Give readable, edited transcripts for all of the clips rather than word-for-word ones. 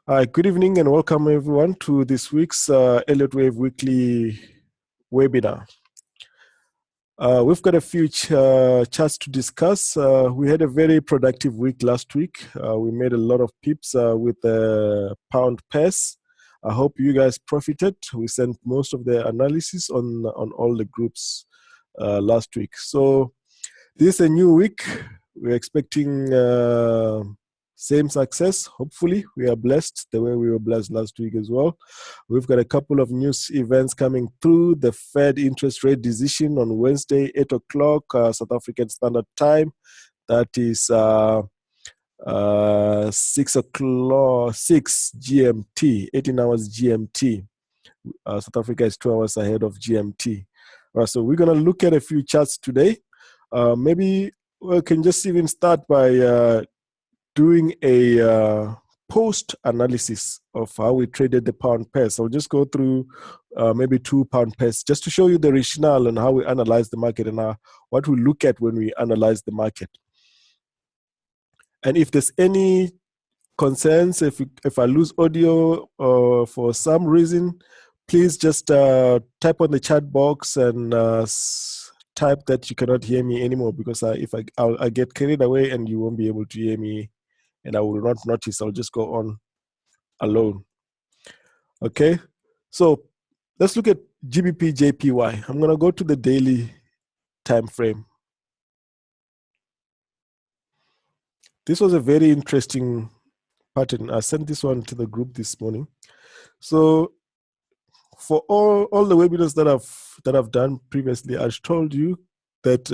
Good evening and welcome everyone to this week's Elliot Wave Weekly webinar. We've got a few charts to discuss. We had a very productive week last week. We made a lot of pips with the pound pairs. I hope you guys profited. We sent most of the analysis on all the groups last week. So this is a new week. We're expecting same success. Hopefully, we are blessed the way we were blessed last week as well. We've got a couple of news events coming through. The Fed interest rate decision on Wednesday, 8 o'clock, South African Standard Time. That is 6 o'clock, 6 GMT, 18 hours GMT. South Africa is 2 hours ahead of GMT. All right, so we're going to look at a few charts today. Maybe we can just even start by doing a post analysis of how we traded the pound pair. So I'll just go through maybe 2 pound pairs just to show you the rationale and how we analyze the market and what we look at when we analyze the market. And if there's any concerns, if I lose audio for some reason, please just type on the chat box and type that you cannot hear me anymore, because if I get carried away and you won't be able to hear me and I will not notice. I'll just go on alone. Okay, so let's look at GBP JPY. I'm going to go to the daily time frame. This was a very interesting pattern. I sent this one to the group this morning. So for all the webinars that I've done previously, I've told you that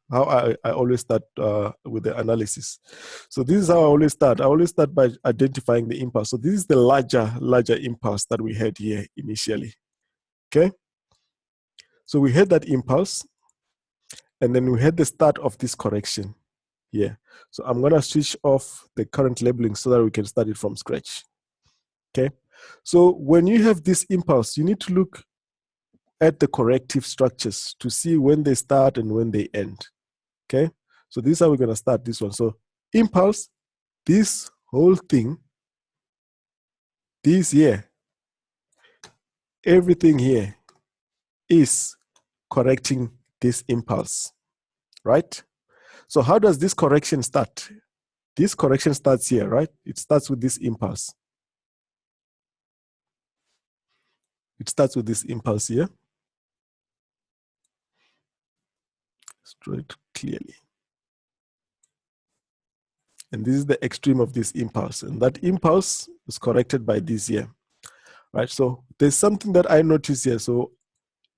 how I always start with the analysis. So this is how I always start. I always start by identifying the impulse. So this is the larger impulse that we had here initially. Okay. So we had that impulse, and then we had the start of this correction here. So I'm going to switch off the current labeling so that we can start it from scratch. Okay. So when you have this impulse, you need to look at the corrective structures to see when they start and when they end. Okay, so this is how we're going to start this one. So impulse, this whole thing, this here, everything here is correcting this impulse, right? So how does this correction start? This correction starts here, right? It starts with this impulse. It starts with this impulse here. Let's draw it clearly. And this is the extreme of this impulse. And that impulse is corrected by this here, right? So there's something that I notice here. So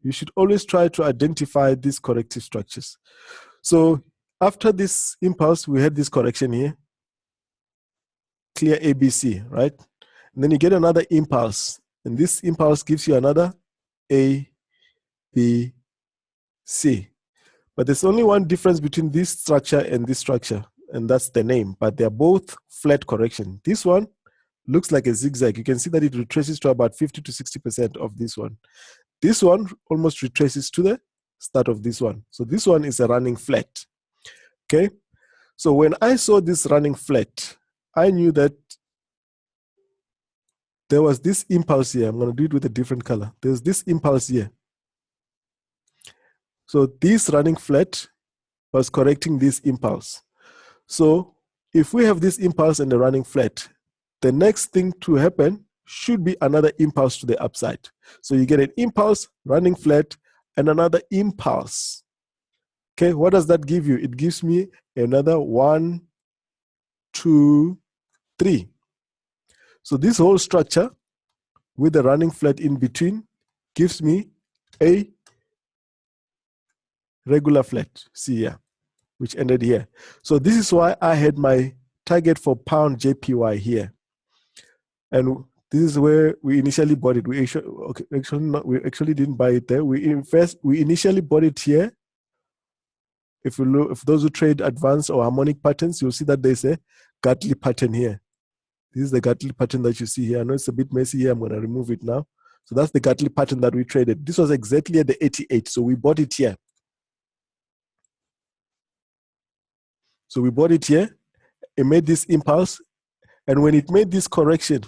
you should always try to identify these corrective structures. So after this impulse, we had this correction here, clear ABC, right? And then you get another impulse. And this impulse gives you another A, B, C. But there's only one difference between this structure and this structure, and that's the name. But they're both flat correction. This one looks like a zigzag. You can see that it retraces to about 50 to 60% of this one. This one almost retraces to the start of this one. So this one is a running flat. Okay. So when I saw this running flat, I knew that there was this impulse here. I'm going to do it with a different color. There's this impulse here. So this running flat was correcting this impulse. So if we have this impulse and the running flat, the next thing to happen should be another impulse to the upside. So you get an impulse, running flat, and another impulse. Okay, what does that give you? It gives me another 1, 2, 3. So this whole structure with the running flat in between gives me a regular flat, see here, which ended here. So this is why I had my target for pound JPY here. And this is where we initially bought it. We actually didn't buy it there. We initially bought it here. If those who trade advanced or harmonic patterns, you'll see that there's a Gartley pattern here. This is the Gartley pattern that you see here. I know it's a bit messy here. I'm going to remove it now. So that's the Gartley pattern that we traded. This was exactly at the 88. So we bought it here. So we bought it here. It made this impulse. And when it made this correction,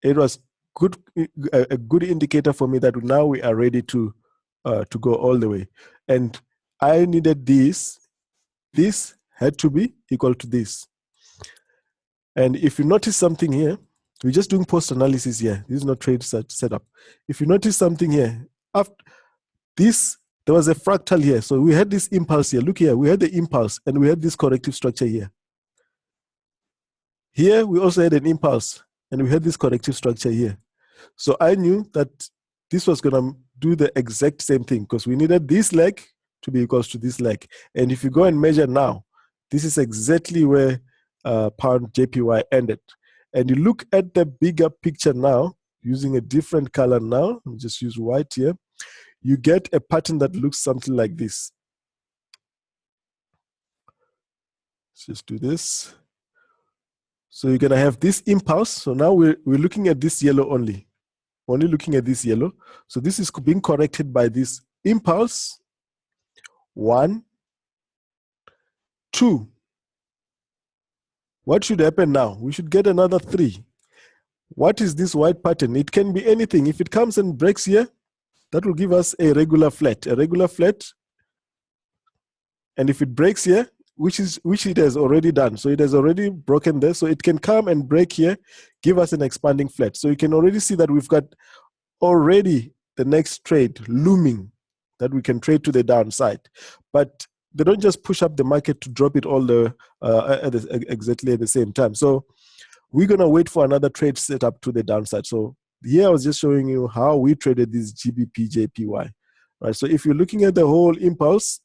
it was a good indicator for me that now we are ready to go all the way. And I needed this. This had to be equal to this. And if you notice something here, we're just doing post analysis here. This is not trade setup. If you notice something here, after this, there was a fractal here. So we had this impulse here. Look here, we had the impulse and we had this corrective structure here. Here, we also had an impulse and we had this corrective structure here. So I knew that this was going to do the exact same thing because we needed this leg to be equals to this leg. And if you go and measure now, this is exactly where pound JPY ended. And you look at the bigger picture now, using a different color now, I'll just use white here, you get a pattern that looks something like this. Let's just do this. So you're gonna have this impulse. So now we're looking at this yellow only looking at this yellow. So this is being corrected by this impulse. 1, 2. What should happen now? We should get another 3. What is this white pattern? It can be anything. If it comes and breaks here, that will give us a regular flat. And if it breaks here, which it has already done. So it has already broken there. So it can come and break here, give us an expanding flat. So you can already see that we've got already the next trade looming that we can trade to the downside. But they don't just push up the market to drop it all exactly at the same time. So we're going to wait for another trade setup to the downside. So here I was just showing you how we traded this GBP JPY. Right? So if you're looking at the whole impulse,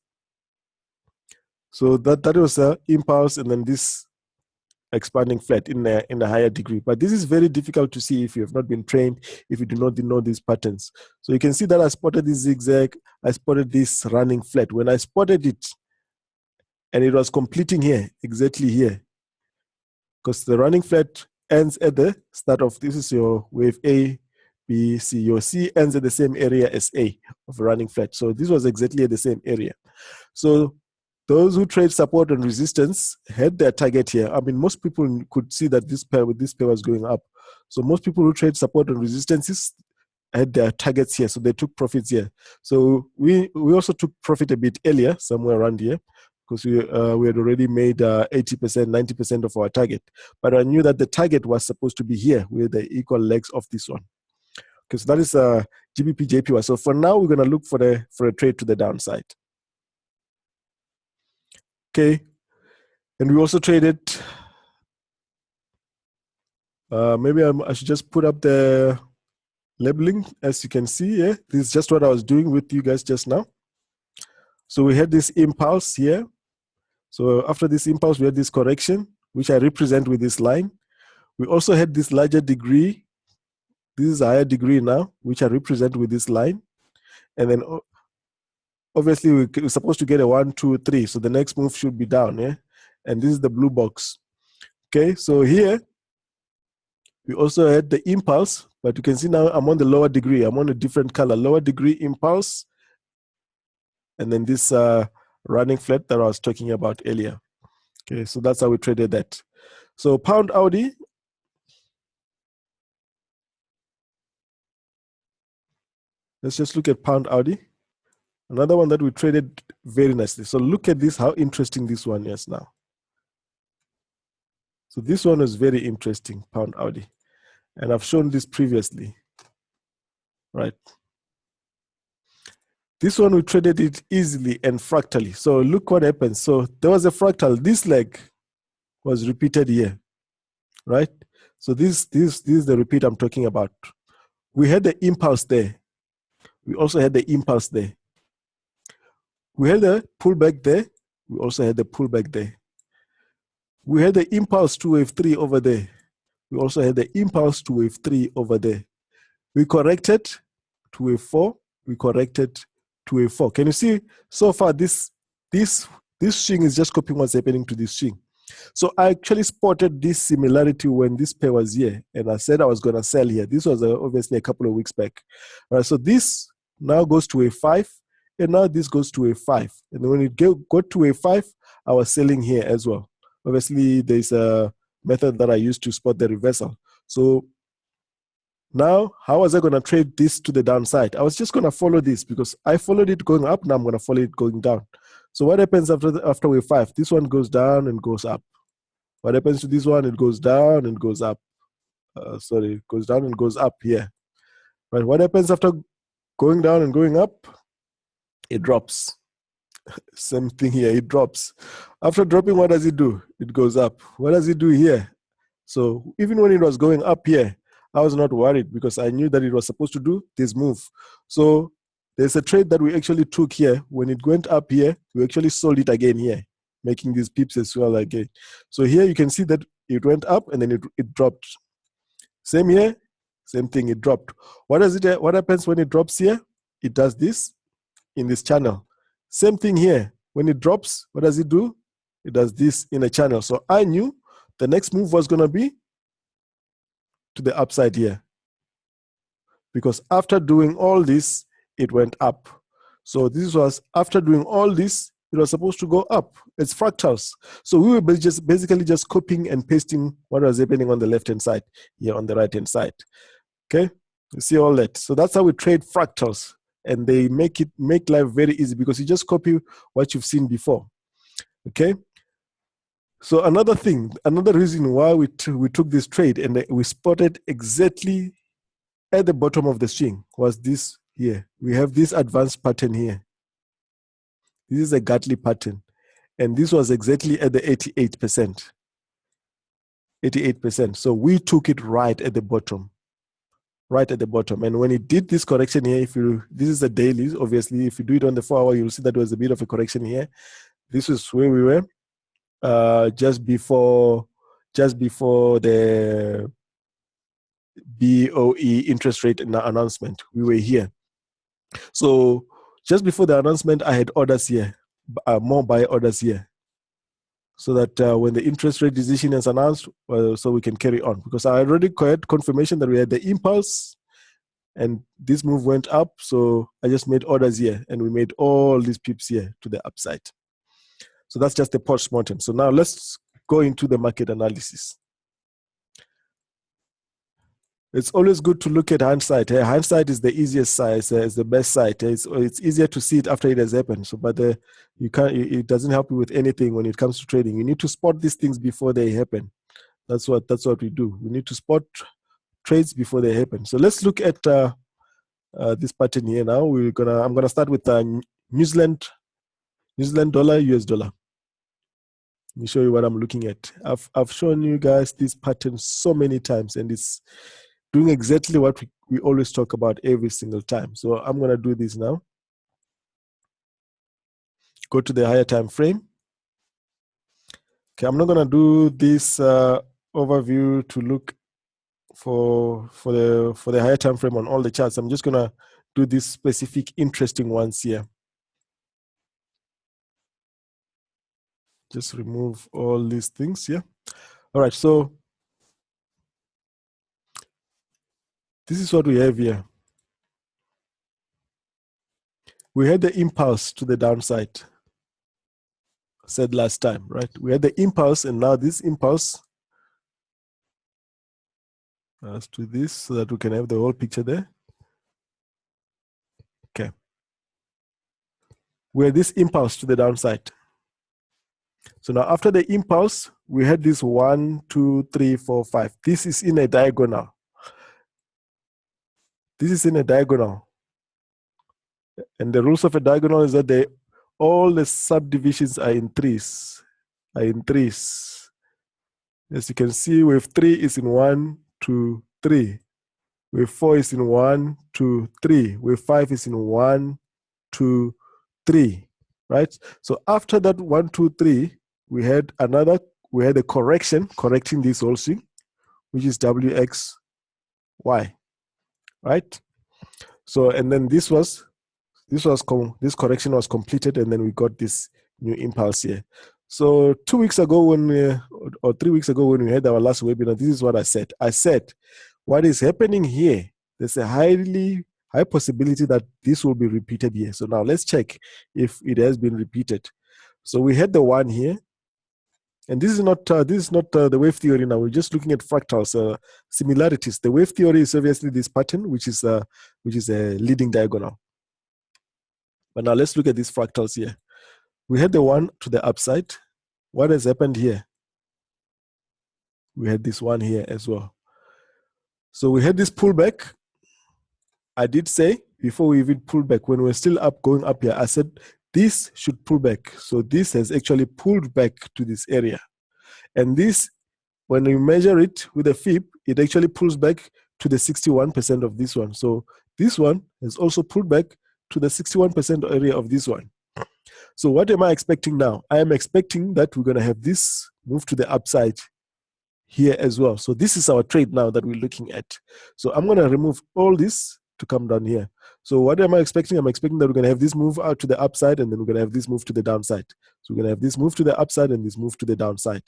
so that was an impulse and then this expanding flat in a higher degree. But this is very difficult to see if you have not been trained, if you do not know these patterns. So you can see that I spotted this zigzag, I spotted this running flat. When I spotted it, and it was completing here, exactly here, because the running flat ends at the start of, this is your wave A, B, C. Your C ends at the same area as A of a running flat. So this was exactly at the same area. So those who trade support and resistance had their target here. I mean, most people could see that this pair was going up. So most people who trade support and resistances had their targets here. So they took profits here. So we also took profit a bit earlier, somewhere around here, because we had already made 80%, 90% of our target. But I knew that the target was supposed to be here with the equal legs of this one. Because that is GBP JPY. So for now, we're going to look for a trade to the downside. Okay, and we also traded, maybe I should just put up the labeling. As you can see here, this is just what I was doing with you guys just now. So we had this impulse here. So after this impulse, we had this correction, which I represent with this line. We also had this larger degree. This is a higher degree now, which I represent with this line. And then obviously we're supposed to get a 1, 2, 3. So the next move should be down, yeah? And this is the blue box. Okay, so here we also had the impulse, but you can see now I'm on the lower degree. I'm on a different color, lower degree impulse. And then this running flat that I was talking about earlier. Okay, so that's how we traded that. So pound Audi. Let's just look at pound Audi. Another one that we traded very nicely. So look at this, how interesting this one is now. So this one is very interesting, pound Audi. And I've shown this previously, right? This one, we traded it easily and fractally. So look what happens. So there was a fractal. This leg was repeated here, right? So this is the repeat I'm talking about. We had the impulse there. We also had the impulse there. We had the pullback there. We also had the pullback there. We had the impulse to wave 3 over there. We also had the impulse to wave 3 over there. We corrected to wave 4. We corrected to wave 4. Can you see so far this swing is just copying what's happening to this swing. So I actually spotted this similarity when this pair was here, and I said I was going to sell here. This was obviously a couple of weeks back. All right, so this now goes to wave 5, and now this goes to wave 5. And when it got to wave 5, I was selling here as well. Obviously, there's a method that I used to spot the reversal. So Now, how was I going to trade this to the downside? I was just going to follow this because I followed it going up. Now I'm going to follow it going down. So what happens after wave 5? This one goes down and goes up. What happens to this one? It goes down and goes up. It goes down and goes up here. But what happens after going down and going up? It drops. Same thing here, it drops. After dropping, what does it do? It goes up. What does it do here? So even when it was going up here, I was not worried because I knew that it was supposed to do this move. So there's a trade that we actually took here. When it went up here, we actually sold it again here, making these pips as well again. So here you can see that it went up and then it dropped. Same here, same thing, it dropped. What happens when it drops here? It does this in this channel. Same thing here. When it drops, what does it do? It does this in a channel. So I knew the next move was going to be to the upside here. Because after doing all this, it went up. So this was after doing all this, it was supposed to go up. It's fractals. So we were basically just copying and pasting what was happening on the left-hand side here on the right-hand side. Okay, you see all that. So that's how we trade fractals. And they make life very easy because you just copy what you've seen before. Okay. So another reason why we took this trade and we spotted exactly at the bottom of the string was this here. We have this advanced pattern here. This is a Gartley pattern. And this was exactly at the 88%. 88%. So we took it right at the bottom. Right at the bottom. And when it did this correction here, this is a daily, obviously, if you do it on the 4-hour, you'll see that there was a bit of a correction here. This is where we were just before the BOE interest rate announcement. We were here. So just before the announcement, I had orders here, more buy orders here. So that when the interest rate decision is announced, so we can carry on. Because I already had confirmation that we had the impulse and this move went up. So I just made orders here and we made all these pips here to the upside. So that's just the post-mortem. So now let's go into the market analysis. It's always good to look at hindsight. Hindsight is the easiest side, it's the best side. It's easier to see it after it has happened. So, but it doesn't help you with anything when it comes to trading. You need to spot these things before they happen. That's what we do. We need to spot trades before they happen. So let's look at this pattern here now. I'm gonna start with New Zealand dollar, US dollar. Let me show you what I'm looking at. I've shown you guys this pattern so many times, and it's doing exactly what we always talk about every single time. So I'm going to do this now. Go to the higher time frame. Okay, I'm not going to do this overview to look for the higher time frame on all the charts. I'm just going to do these specific interesting ones here. Just remove all these things here. All right, so this is what we have here. We had the impulse to the downside. I said last time, right? We had the impulse, and now this impulse. Let's do this so that we can have the whole picture there. Okay. We had this impulse to the downside. So now after the impulse, we had this 1, 2, 3, 4, 5. This is in a diagonal. This is in a diagonal. And the rules of a diagonal is that all the subdivisions are in threes. As you can see, wave 3 is in 1, 2, 3. Wave 4 is in 1, 2, 3. Wave 5 is in 1, 2, 3. Right? So after that 1, 2, 3, we had a correction, correcting this whole swing, which is WXY. Right? So, and then this correction was completed, and then we got this new impulse here. So 2 weeks ago or 3 weeks ago when we had our last webinar, this is what I said. I said, what is happening here, there's a high possibility that this will be repeated here. So now let's check if it has been repeated. So we had the 1 here. And this is not the wave theory now. We're just looking at fractals, similarities. The wave theory is obviously this pattern, which is a leading diagonal. But now let's look at these fractals here. We had the one to the upside. What has happened here? We had this one here as well. So we had this pullback. I did say before we even pulled back, when we're still up, going up here, I said this should pull back. So this has actually pulled back to this area. And this, when you measure it with a fib, it actually pulls back to the 61% of this one. So this one has also pulled back to the 61% area of this one. So what am I expecting now? I am expecting that we're going to have this move to the upside here as well. So this is our trade now that we're looking at. So I'm going to remove all this to come down here. So what am I expecting? I'm expecting that we're going to have this move out to the upside, and then we're going to have this move to the downside. So we're going to have this move to the upside and this move to the downside.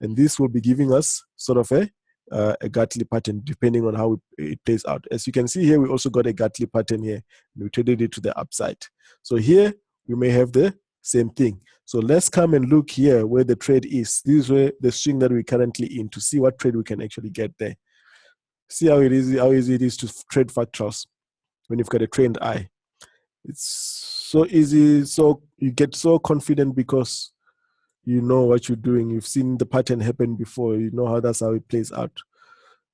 And this will be giving us sort of a Gartley pattern depending on how it plays out. As you can see here, we also got a Gartley pattern here. We traded it to the upside. So here we may have the same thing. So let's come and look here where the trade is. This is where the string that we're currently in, to see what trade we can actually get there. See how easy it is to trade fractals when you've got a trained eye. It's so easy, so you get so confident because you know what you're doing. You've seen the pattern happen before. You know that's how it plays out.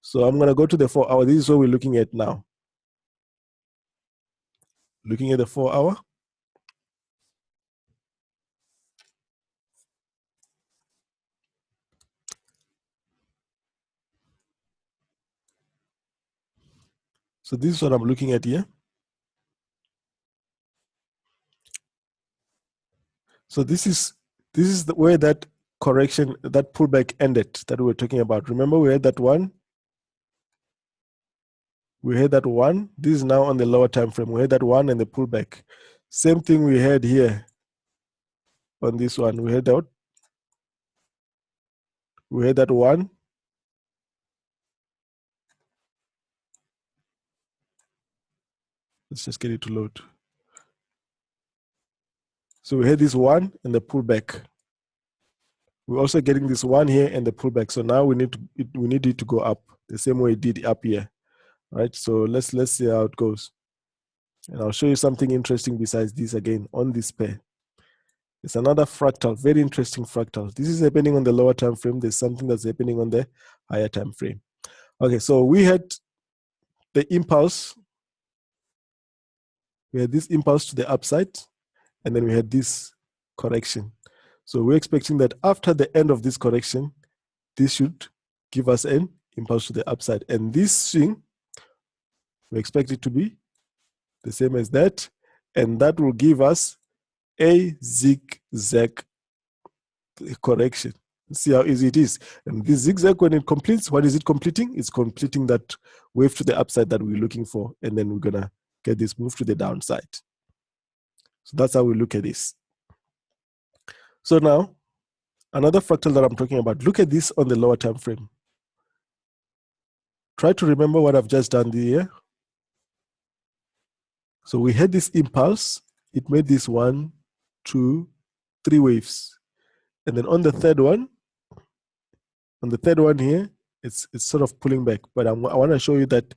So I'm going to go to the 4 hour. This is what we're looking at now. Looking at the 4 hour. So this is what I'm looking at here. So this is where that correction, that pullback ended that we were talking about. Remember, we had that one. We had that one. This is now on the lower time frame. We had that one and the pullback. Same thing we had here on this one. We had that. We had that one. Let's just get it to load. So we had this one and the pullback. We're also getting this one here and the pullback. So now we need it to go up the same way it did up here, right? So let's see how it goes, and I'll show you something interesting besides this again on this pair. It's another fractal, very interesting fractal. This is happening on the lower time frame. There's something that's happening on the higher time frame. Okay, so we had the impulse. We had this impulse to the upside, and then we had this correction. So we're expecting that after the end of this correction, this should give us an impulse to the upside. And this swing, we expect it to be the same as that. And that will give us a zigzag correction. See how easy it is. And this zigzag, when it completes, what is it completing? It's completing that wave to the upside that we're looking for. And then we're going to get this move to the downside. So that's how we look at this. So now, another fractal that I'm talking about, look at this on the lower time frame. Try to remember what I've just done here. So we had this impulse. It made this 1, 2, 3 waves. And then on the third one here, it's sort of pulling back. But I want to show you that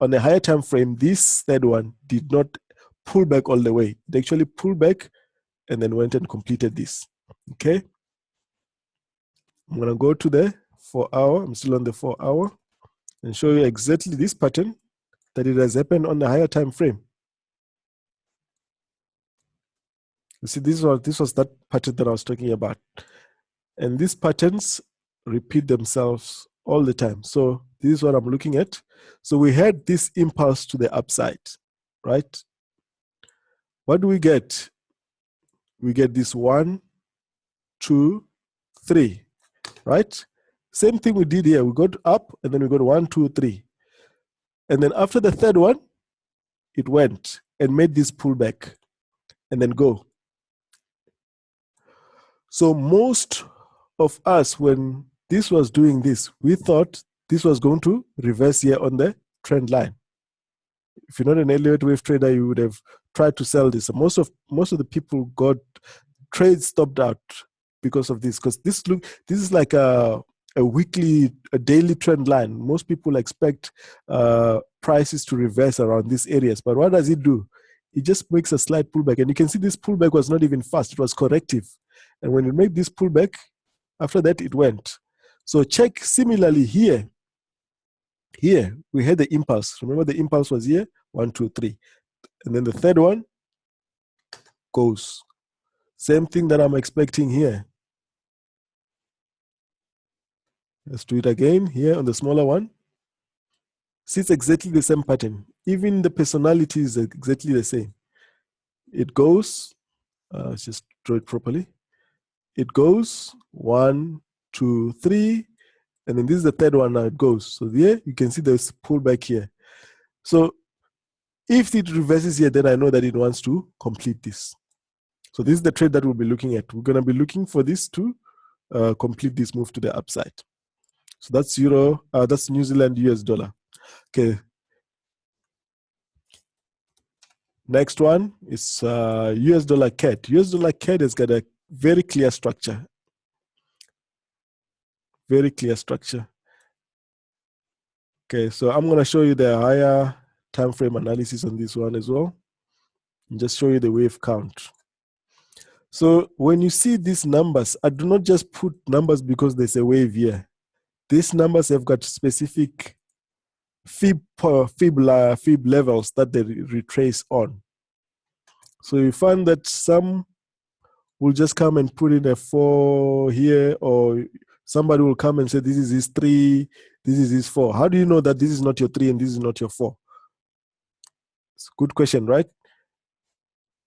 on the higher time frame, this third one did not pull back all the way. It actually pulled back and then went and completed this. Okay. I'm going to go to the 4 hour. I'm still on the 4 hour and show you exactly this pattern that it has happened on the higher time frame. You see, this was that pattern that I was talking about. And these patterns repeat themselves all the time. So this is what I'm looking at. So we had this impulse to the upside, right? What do we get? We get this 1, 2, 3, right? Same thing we did here. We got up and then we got 1, 2, 3. And then after the third one, it went and made this pullback and then go. So most of us, when this was doing this, we thought this was going to reverse here on the trend line. If you're not an Elliot wave trader, you would have tried to sell this. Most of the people got trades stopped out because of this, because this is like a daily trend line. Most people expect prices to reverse around these areas, but what does it do? It just makes a slight pullback, and you can see this pullback was not even fast; it was corrective. And when you make this pullback, after that it went. So check similarly here. Here we had the impulse. Remember the impulse was here, 1, 2, 3, and then the third one goes. Same thing that I'm expecting here. Let's do it again here on the smaller one. See, it's exactly the same pattern. Even the personality is exactly the same. It goes, let's just draw it properly. It goes 1, 2, 3, and then this is the third one. Now it goes. So there you can see there's pullback here. So if it reverses here, then I know that it wants to complete this. So this is the trade that we'll be looking at. We're going to be looking for this to complete this move to the upside. So that's euro, that's New Zealand US dollar. Okay. Next one is US dollar CAD. US dollar CAD has got a very clear structure. Very clear structure. Okay, so I'm going to show you the higher time frame analysis on this one as well. And just show you the wave count. So when you see these numbers, I do not just put numbers because there's a wave here. These numbers have got specific fib levels that they retrace on. So you find that some will just come and put in a 4 here, or somebody will come and say this is his 3, this is his 4. How do you know that this is not your 3 and this is not your 4? It's a good question, right?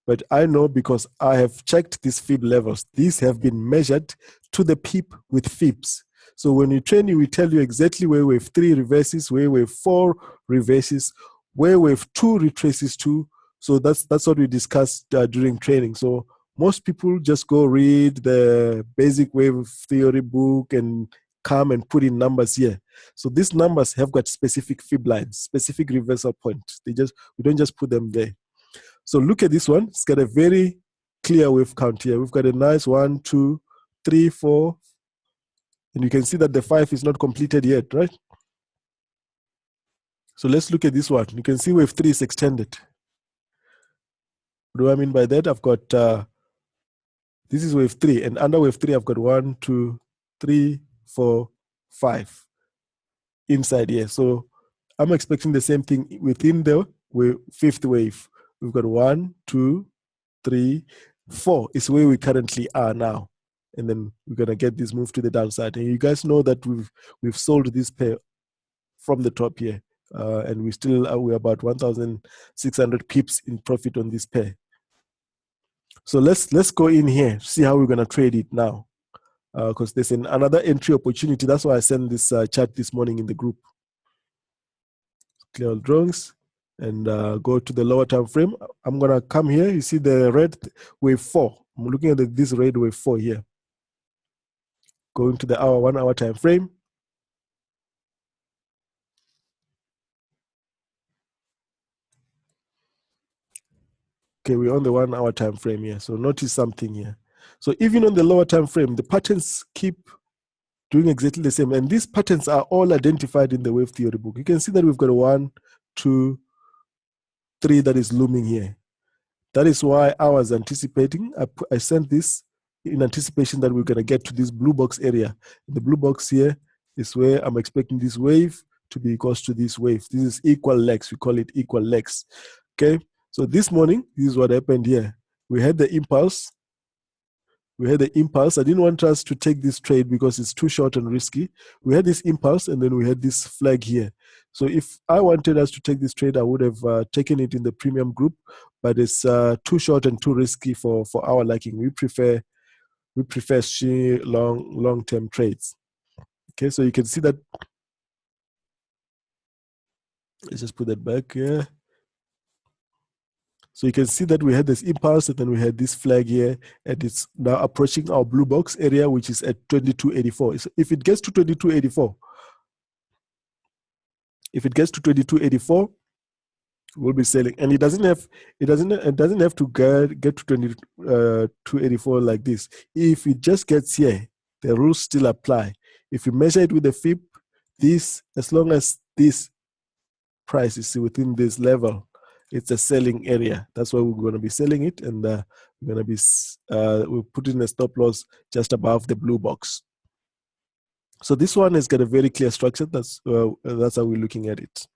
But I know because I have checked these fib levels. These have been measured to the pip with fibs. So when you train, we tell you exactly where wave 3 reverses, where wave 4 reverses, where wave 2 retraces to. So that's what we discussed during training. So most people just go read the basic wave theory book and come and put in numbers here. So these numbers have got specific fib lines, specific reversal points. We don't just put them there. So look at this one. It's got a very clear wave count here. We've got a nice 1, 2, 3, 4. And you can see that the 5 is not completed yet, right? So let's look at this one. You can see wave 3 is extended. What do I mean by that? I've got, this is wave 3. And under wave 3, I've got 1, 2, 3, 4, 5 inside here. So I'm expecting the same thing within the fifth wave. We've got 1, 2, 3, 4 is where we currently are now. And then we're gonna get this move to the downside. And you guys know that we've sold this pair from the top here, and we're about 1,600 pips in profit on this pair. So let's go in here, see how we're gonna trade it now, because there's another entry opportunity. That's why I sent this chat this morning in the group. Clear all drawings and go to the lower time frame. I'm gonna come here. You see the red wave 4. I'm looking at this red wave 4 here. Going to the 1 hour time frame. Okay, we're on the 1 hour time frame here. So notice something here. So even on the lower time frame, the patterns keep doing exactly the same. And these patterns are all identified in the wave theory book. You can see that we've got a 1, 2, 3 that is looming here. That is why I was anticipating. I sent this in anticipation that we're going to get to this blue box area. The blue box here is where I'm expecting this wave to be equal to this wave. This is equal legs. We call it equal legs. Okay. So this morning, this is what happened here. We had the impulse. I didn't want us to take this trade because it's too short and risky. We had this impulse and then we had this flag here. So if I wanted us to take this trade, I would have taken it in the premium group, but it's too short and too risky for our liking. We prefer long-term trades. Okay, so you can see that. Let's just put that back here. So you can see that we had this impulse and then we had this flag here, and it's now approaching our blue box area, which is at 2284. So if it gets to 2284, We'll be selling, and it doesn't have to get to 284 like this. If it just gets here, the rules still apply. If you measure it with the fib, this, as long as this price is within this level, it's a selling area. That's why we're going to be selling it, and we're going to be we'll put in a stop loss just above the blue box. So this one has got a very clear structure. That's how we're looking at it.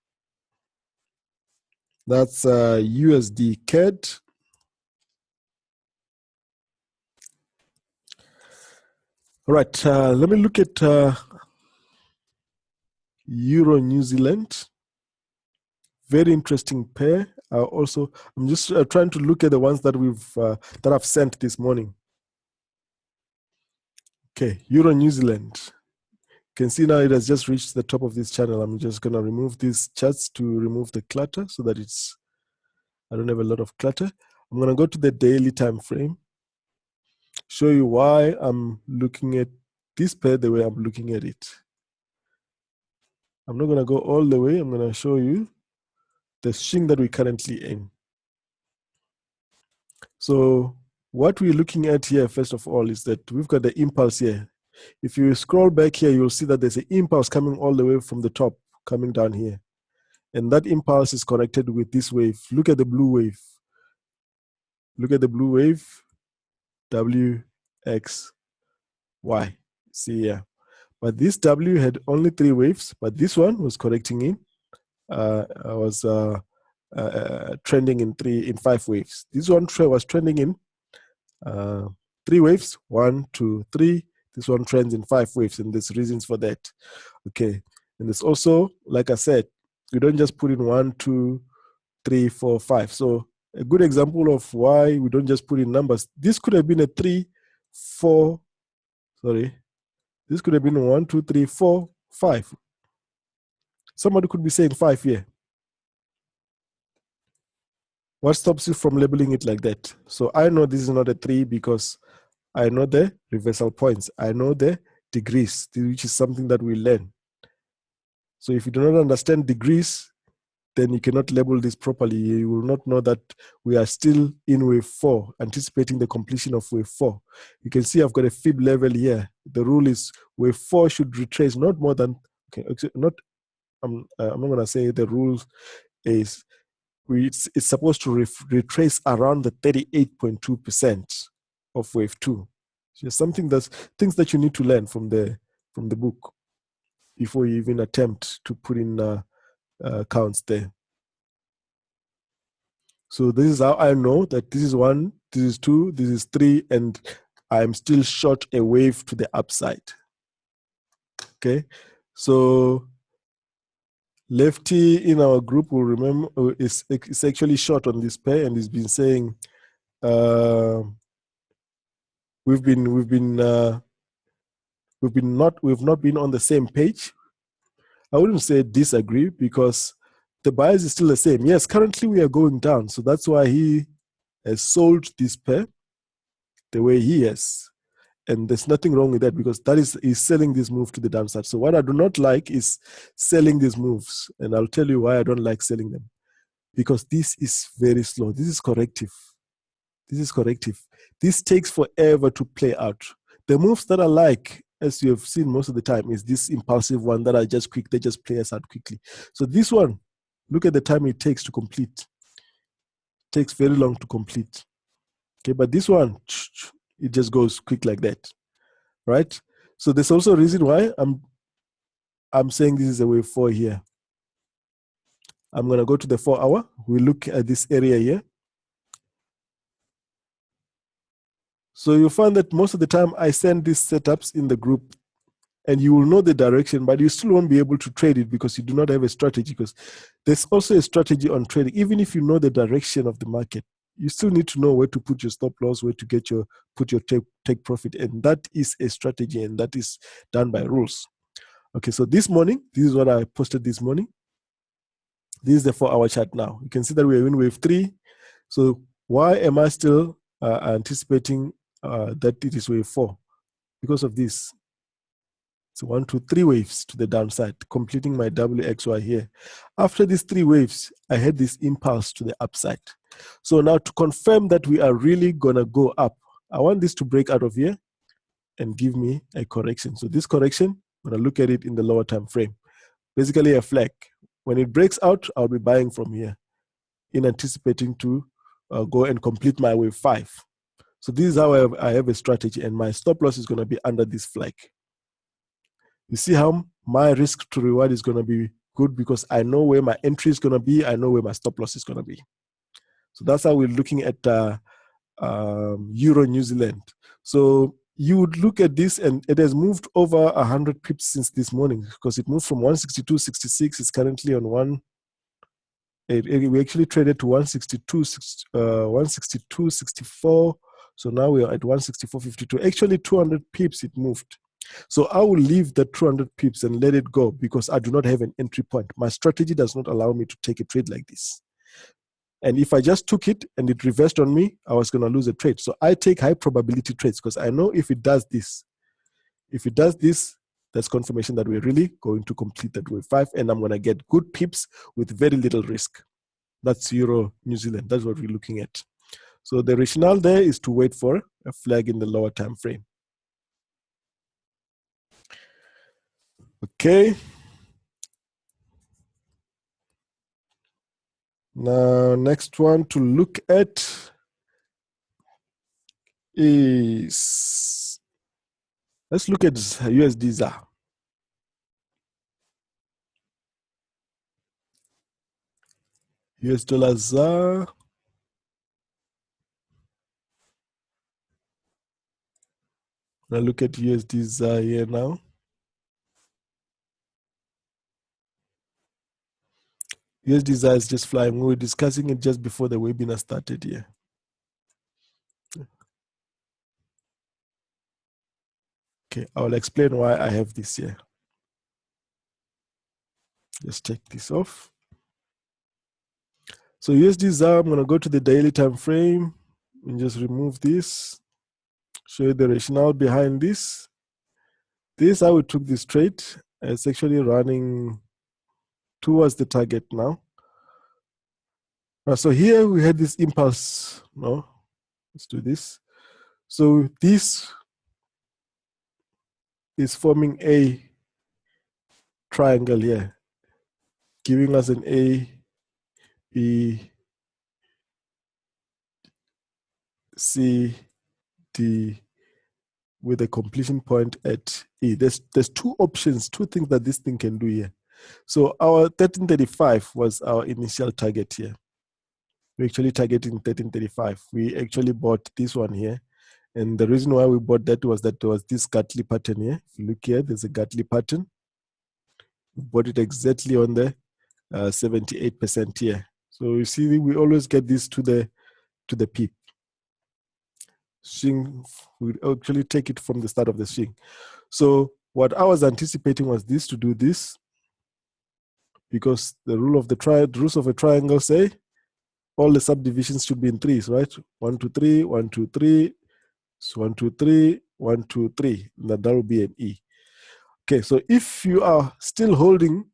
That's USD CAD. All right, let me look at Euro New Zealand. Very interesting pair. I'm just trying to look at the ones that that I've sent this morning. Okay, Euro New Zealand. You can see now it has just reached the top of this channel. I'm just going to remove these charts to remove the clutter so that I don't have a lot of clutter. I'm going to go to the daily time frame, show you why I'm looking at this pair the way I'm looking at it. I'm not going to go all the way. I'm going to show you the swing that we're currently in. So what we're looking at here, first of all, is that we've got the impulse here. If you scroll back here, you'll see that there's an impulse coming all the way from the top, coming down here. And that impulse is connected with this wave. Look at the blue wave. Look at the blue wave, W, X, Y. See here. But this W had only 3 waves, but this one was correcting in. Was trending in 5 waves. This one was trending in 3 waves, 1, 2, 3. This one trends in 5 waves, and there's reasons for that. Okay, and there's also, like I said, you don't just put in 1, 2, 3, 4, 5. So a good example of why we don't just put in numbers. This could have been a 3, 4. Sorry, this could have been 1, 2, 3, 4, 5. Somebody could be saying 5 here. What stops you from labeling it like that? So I know this is not a 3 because I know the reversal points. I know the degrees, which is something that we learn. So if you do not understand degrees, then you cannot label this properly. You will not know that we are still in wave 4, anticipating the completion of wave 4. You can see I've got a fib level here. The rule is wave 4 should retrace not more than, I'm not going to say the rule is, it's supposed to retrace around the 38.2% of wave 2. Just things that you need to learn from the book before you even attempt to put in counts there. So this is how I know that this is 1, this is 2, this is 3, and I'm still short a wave to the upside. Okay, so Lefty in our group will remember is actually short on this pair, and he's been saying we've not been on the same page. I wouldn't say disagree because the bias is still the same. Yes, currently we are going down, so that's why he has sold this pair the way he has. And there's nothing wrong with that because that is selling this move to the downside. So what I do not like is selling these moves. And I'll tell you why I don't like selling them. Because this is very slow. This is corrective. This is corrective. This takes forever to play out. The moves that I like, as you have seen most of the time, is this impulsive one that are just quick. They just play us out quickly. So this one, look at the time it takes to complete. It takes very long to complete. Okay, but this one, it just goes quick like that, right? So there's also a reason why I'm saying this is a wave 4 here. I'm going to go to the 4 hour. We look at this area here. So you'll find that most of the time I send these setups in the group and you will know the direction, but you still won't be able to trade it because you do not have a strategy, because there's also a strategy on trading. Even if you know the direction of the market, you still need to know where to put your stop loss, where to put your take profit. And that is a strategy, and that is done by rules. Okay, so this morning, this is what I posted this morning. This is the 4 hour chart now. You can see that we're in wave 3. So why am I still anticipating that it is wave 4? Because of this. So 1, 2, 3 waves to the downside, completing my WXY here. After these 3 waves, I had this impulse to the upside. So now to confirm that we are really gonna go up, I want this to break out of here and give me a correction. So this correction, I'm gonna look at it in the lower time frame. Basically a flag. When it breaks out, I'll be buying from here in anticipating to go and complete my wave 5. So this is how I have a strategy, and my stop loss is gonna be under this flag. You see how my risk to reward is going to be good because I know where my entry is going to be. I know where my stop loss is going to be. So that's how we're looking at Euro New Zealand. So you would look at this, and it has moved over 100 pips since this morning because it moved from 162.66. It's currently on we actually traded to 162.64. So now we are at 164.52. Actually, 200 pips it moved. So I will leave the 200 pips and let it go because I do not have an entry point. My strategy does not allow me to take a trade like this. And if I just took it and it reversed on me, I was going to lose a trade. So I take high probability trades because I know if it does this, that's confirmation that we're really going to complete that wave 5 and I'm going to get good pips with very little risk. That's Euro New Zealand. That's what we're looking at. So the rationale there is to wait for a flag in the lower time frame. Okay. Now, next one to look at is, let's look at USD ZAR. US dollar ZAR. Now look at USD ZAR here now. USD ZAR is just flying. We were discussing it just before the webinar started here. Okay, I will explain why I have this here. Just take this off. So USD ZAR, I'm going to go to the daily time frame and just remove this. Show you the rationale behind this. This is how we took this trade. It's actually running towards the target now. So here we had this impulse. No, let's do this. So this is forming a triangle here, giving us an A, B, C, D, with a completion point at E. There's 2 options, 2 things that this thing can do here. So our 1335 was our initial target here. We're actually targeting 1335. We actually bought this one here. And the reason why we bought that was that there was this Gartley pattern here. If you look here, there's a Gartley pattern. We bought it exactly on the 78% here. So you see, we always get this to the peak. Swing, we actually take it from the start of the swing. So what I was anticipating was this to do this, because the rules of a triangle say all the subdivisions should be in 3s, right? 1, 2, 3, 1, 2, 3, so 1, 2, 3, 1, 2, 3. And that will be an E. Okay, so if you are still holding,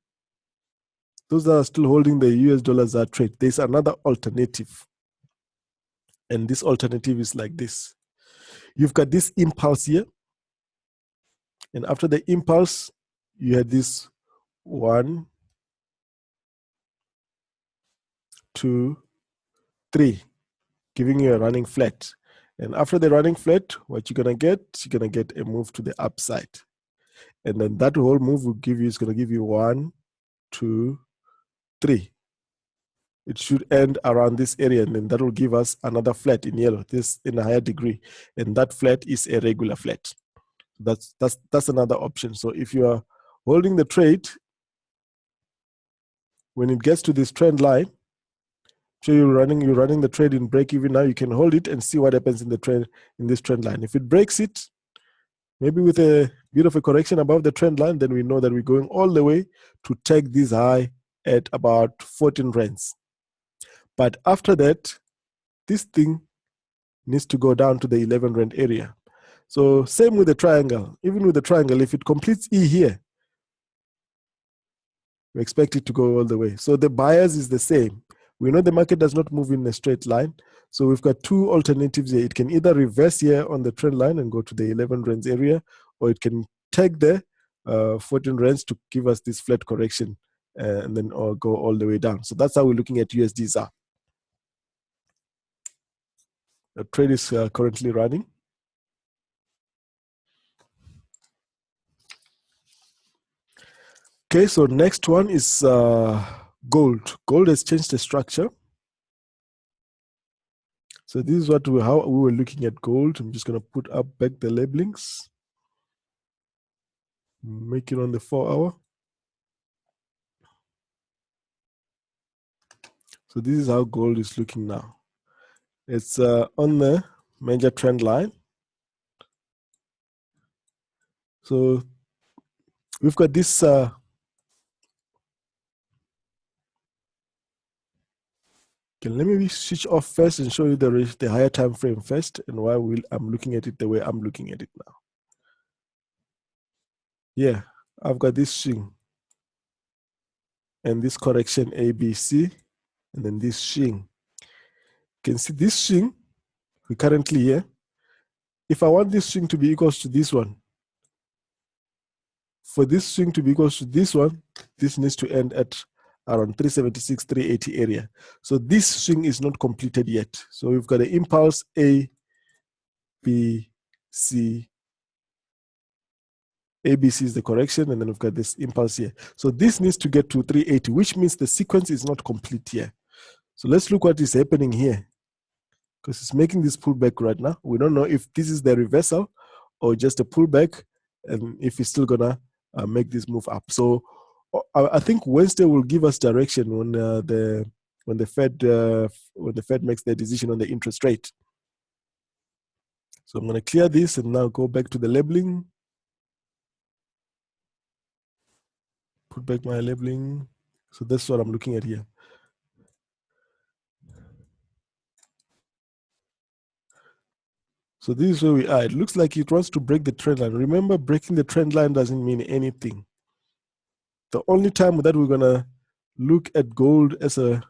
those that are still holding the US dollar ZAR trade, there's another alternative. And this alternative is like this. You've got this impulse here. And after the impulse, you had this 1, 2, 3, giving you a running flat. And after the running flat, what you're going to get a move to the upside. And then that whole move will give you, is going to give you 1, 2, 3. It should end around this area, and then that will give us another flat in yellow, this in a higher degree. And that flat is a regular flat. That's another option. So if you are holding the trade, when it gets to this trend line, so you're running the trade in break even now, you can hold it and see what happens in the trend, in this trend line. If it breaks it, maybe with a bit of a correction above the trend line, then we know that we're going all the way to take this high at about 14 rands. But after that, this thing needs to go down to the 11 rand area. So same with the triangle. Even with the triangle, if it completes E here, we expect it to go all the way. So the bias is the same. We know the market does not move in a straight line. So we've got two alternatives here. It can either reverse here on the trend line and go to the 11 rands area, or it can take the 14 rands to give us this flat correction and then go all the way down. So that's how we're looking at USD ZAR. The trade is currently running. Okay, so next one is gold. Gold has changed the structure. So this is how we were looking at gold. I'm just going to put up back the labelings. Make it on the 4 hour. So this is how gold is looking now. It's on the major trend line. So we've got this okay, let me switch off first and show you the higher time frame first and why I'm looking at it the way I'm looking at it now. Yeah, I've got this swing and this correction ABC, and then this swing. You can see this swing we currently here. If I want this swing to be equals to this one, for this swing to be equals to this one, this needs to end at around 376, 380 area. So this swing is not completed yet. So we've got an impulse A, B, C. ABC is the correction, and then we've got this impulse here. So this needs to get to 380, which means the sequence is not complete here. So let's look what is happening here, because it's making this pullback right now. We don't know if this is the reversal or just a pullback, and if it's still gonna make this move up. So I think Wednesday will give us direction when the Fed makes their decision on the interest rate. So I'm gonna clear this and now go back to the labeling. Put back my labeling. So that's what I'm looking at here. So this is where we are. It looks like it wants to break the trend line. Remember, breaking the trend line doesn't mean anything. The only time that we're gonna look at gold as a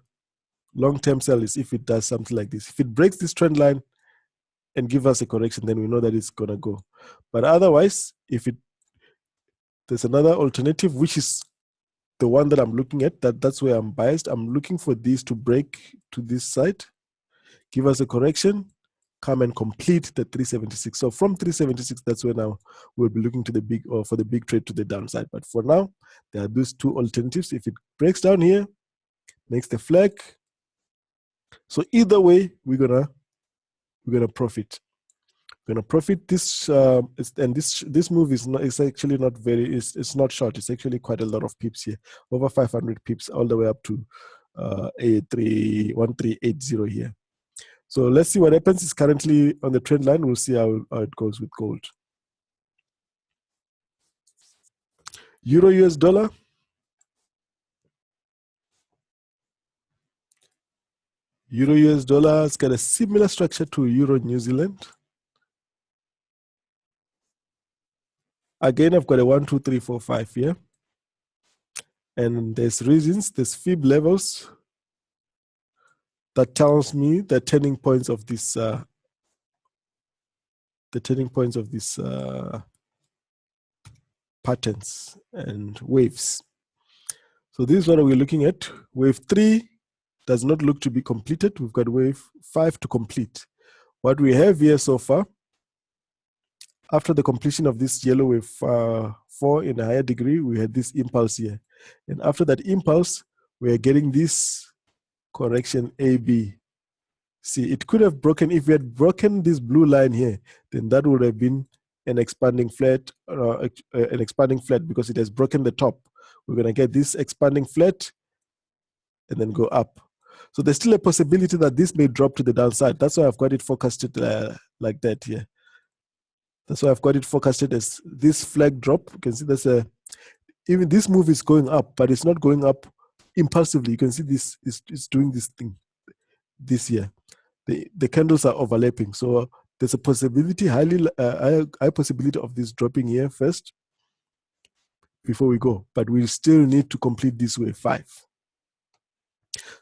long-term sell is if it does something like this. If it breaks this trend line and give us a correction, then we know that it's gonna go. But otherwise, there's another alternative, which is the one that I'm looking at. That's where I'm biased. I'm looking for these to break to this side, give us a correction, come and complete the 376. So from 376, that's where now we'll be looking to the big, or for the big trade to the downside. But for now, there are those two alternatives. If it breaks down here, makes the flag. So either way, we're gonna profit. We're gonna profit this, and this move is not. It's actually not very. It's not short. It's actually quite a lot of pips here, over 500 pips, all the way up to 1380 here. So let's see what happens. It's currently on the trend line. We'll see how it goes with gold. Euro US dollar. Euro US dollar has got a similar structure to Euro New Zealand. Again, I've got a 1, 2, 3, 4, 5 here. And there's reasons, there's fib levels that tells me the turning points of this patterns and waves. So this is what we're looking at. Wave 3 does not look to be completed. We've got wave 5 to complete. What we have here so far, after the completion of this yellow wave 4 in a higher degree, we had this impulse here. And after that impulse, we are getting this correction A, B. See, it could have broken, if we had broken this blue line here, then that would have been an expanding flat, because it has broken the top. We're going to get this expanding flat and then go up. So there's still a possibility that this may drop to the downside. That's why I've got it forecasted like that here. That's why I've got it forecasted as this flag drop. You can see even this move is going up, but it's not going up impulsively. You can see this is doing this thing this year. The candles are overlapping. So there's a possibility, high possibility of this dropping here first before we go, but we still need to complete this wave 5.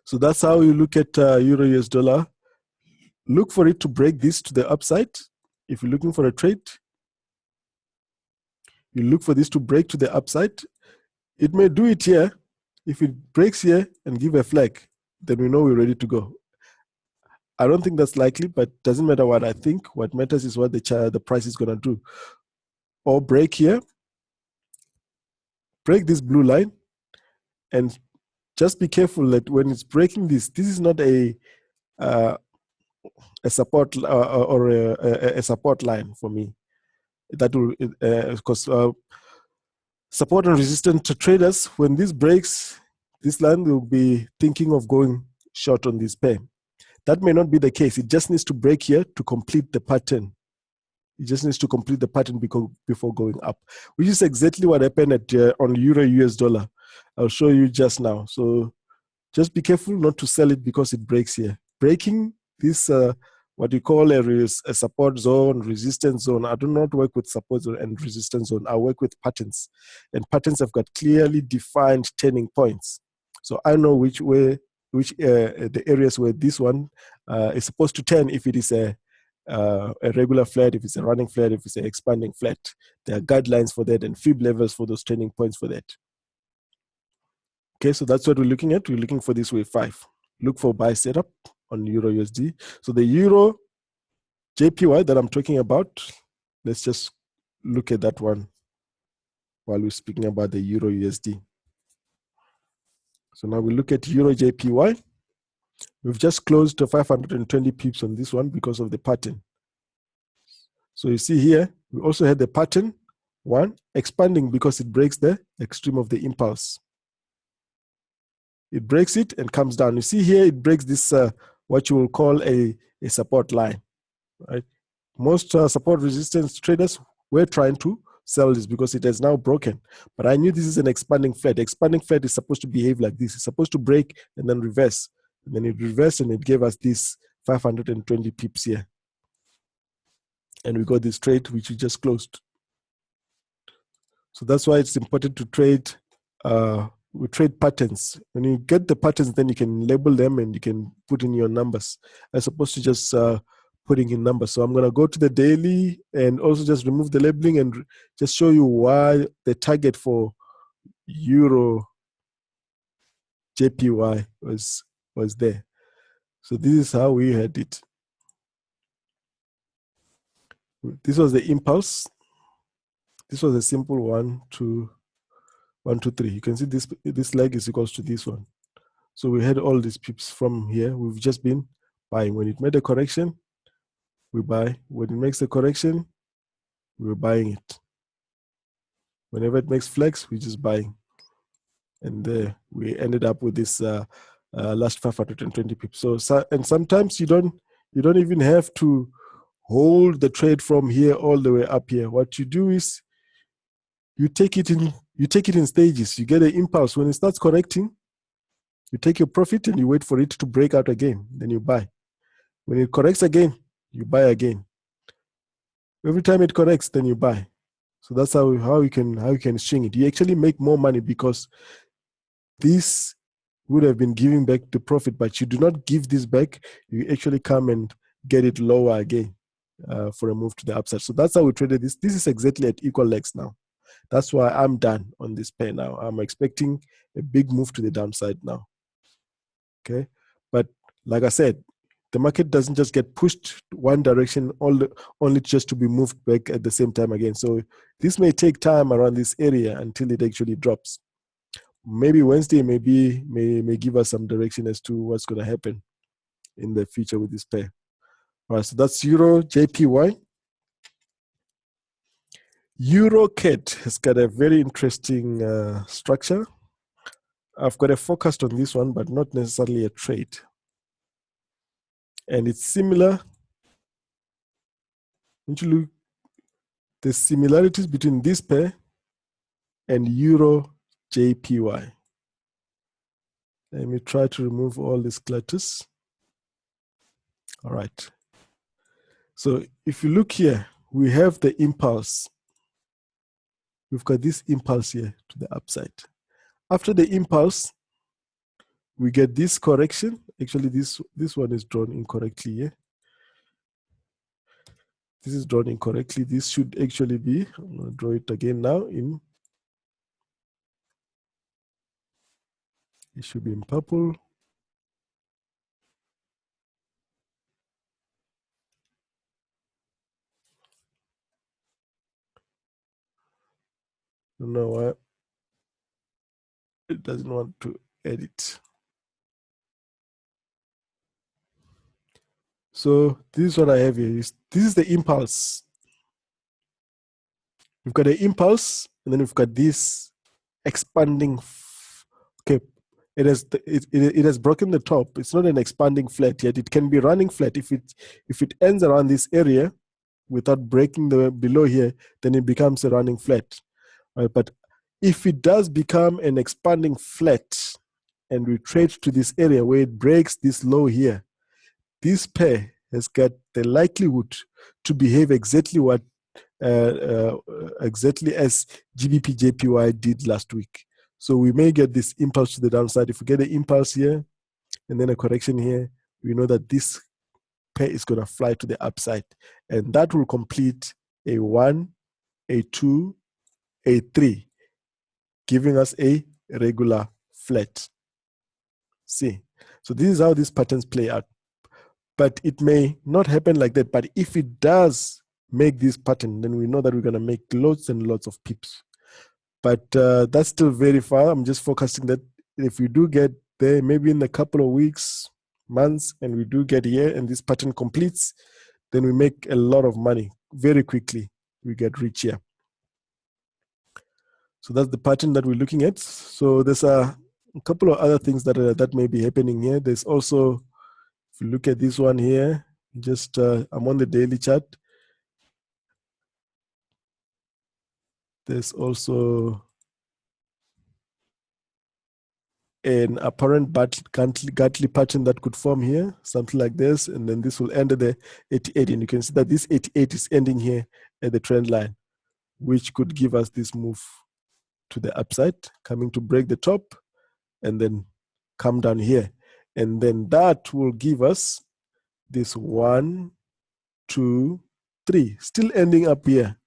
So that's how you look at Euro US dollar. Look for it to break this to the upside. If you're looking for a trade, you look for this to break to the upside. It may do it here. If it breaks here and give a flag, then we know we're ready to go. I don't think that's likely, but it doesn't matter what I think. What matters is what the price is going to do. Or break here, break this blue line, and just be careful that when it's breaking this is not a support or a support line for me. That will, because support and resistance to traders, when this breaks, this line will be thinking of going short on this pair. That may not be the case. It just needs to break here to complete the pattern. It just needs to complete the pattern before going up, which is exactly what happened on Euro US dollar. I'll show you just now. So just be careful not to sell it because it breaks here. Breaking this, what you call a support zone, resistance zone. I do not work with support zone and resistance zone. I work with patterns. And patterns have got clearly defined turning points. So I know the areas where this one is supposed to turn if it is a regular flat, if it's a running flat, if it's an expanding flat. There are guidelines for that and fib levels for those turning points for that. Okay, so that's what we're looking at. We're looking for this wave 5. Look for buy setup on Euro USD. So the Euro JPY that I'm talking about, let's just look at that one while we're speaking about the Euro USD. So now we look at Euro JPY. We've just closed to 520 pips on this one because of the pattern. So you see here, we also had the pattern, one, expanding because it breaks the extreme of the impulse. It breaks it and comes down. You see here, it breaks this, what you will call a support line, right? Most support resistance traders were trying to sell this because it has now broken. But I knew this is an expanding flat. The expanding flat is supposed to behave like this. It's supposed to break and then reverse. And then it reversed and it gave us this 520 pips here. And we got this trade, which we just closed. So that's why it's important to trade. We trade patterns. When you get the patterns, then you can label them and you can put in your numbers as opposed to just putting in numbers. So I'm going to go to the daily and also just remove the labeling and just show you why the target for Euro JPY was there. So this is how we had it. This was the impulse. This was a simple 1, 2, 1, 2, 3. You can see this leg is equals to this one. So we had all these pips from here. We've just been buying. When it made a correction, we buy. When it makes a correction, we're buying it. Whenever it makes flex, we're just buying. And we ended up with this last 520 pips. So and sometimes you don't even have to hold the trade from here all the way up here. What you do is you take it in stages. You get an impulse. When it starts correcting, you take your profit and you wait for it to break out again. Then you buy. When it corrects again, you buy again. Every time it corrects, then you buy. So that's how you can string it. You actually make more money because this would have been giving back the profit, but you do not give this back. You actually come and get it lower again for a move to the upside. So that's how we traded this. This is exactly at equal legs now. That's why I'm done on this pair now. I'm expecting a big move to the downside now. Okay, but like I said, the market doesn't just get pushed one direction only just to be moved back at the same time again. So this may take time around this area until it actually drops. Maybe Wednesday may give us some direction as to what's going to happen in the future with this pair. All right, so that's Euro JPY. Euro CAD has got a very interesting structure. I've got a forecast on this one, but not necessarily a trade. And it's similar. When you look, the similarities between this pair and Euro JPY. Let me try to remove all these clutters. All right. So if you look here, we have the impulse. We've got this impulse here to the upside. After the impulse, we get this correction. Actually, this one is drawn incorrectly here. This is drawn incorrectly. This should actually be, I'm going to draw it again now in, it should be in purple. Don't know why it doesn't want to edit. So this is what I have here. This is the impulse. We've got the impulse, and then we've got this expanding. Okay, it has broken the top. It's not an expanding flat yet. It can be running flat if it ends around this area without breaking the below here. Then it becomes a running flat. Right? But if it does become an expanding flat, and we trade to this area where it breaks this low here, this pair has got the likelihood to behave exactly what exactly as GBP JPY did last week. So we may get this impulse to the downside. If we get an impulse here and then a correction here, we know that this pair is going to fly to the upside, and that will complete a 1, a 2, a 3, giving us a regular flat. See, so this is how these patterns play out. But it may not happen like that. But if it does make this pattern, then we know that we're going to make lots and lots of pips. But that's still very far. I'm just forecasting that if we do get there, maybe in a couple of weeks, months, and we do get here and this pattern completes, then we make a lot of money very quickly. We get rich here. So that's the pattern that we're looking at. So there's a couple of other things that may be happening here. There's also, if you look at this one here, just I'm on the daily chart. There's also an apparent Gartley pattern that could form here, something like this, and then this will end at the 88, and you can see that this 88 is ending here at the trend line, which could give us this move to the upside, coming to break the top, and then come down here, and then that will give us this 1, 2, 3, still ending up here,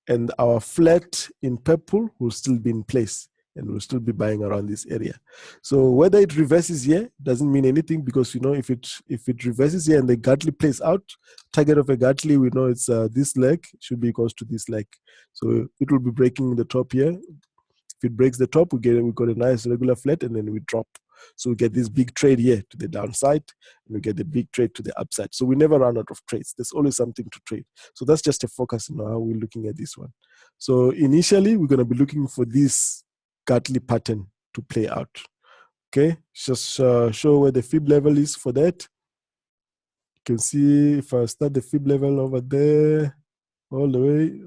and our flat in purple will still be in place, and we'll still be buying around this area. So whether it reverses here doesn't mean anything, because you know if it reverses here and the Gartley plays out, target of a Gartley, we know it's this leg should be equals to this leg. So it will be breaking the top here. If it breaks the top, we got a nice regular flat, and then we drop. So we get this big trade here to the downside, and we get the big trade to the upside. So we never run out of trades. There's always something to trade. So that's just a focus on how we're looking at this one. So initially, we're going to be looking for this Gartley pattern to play out. Okay, just show where the fib level is for that. You can see if I start the fib level over there, all the way.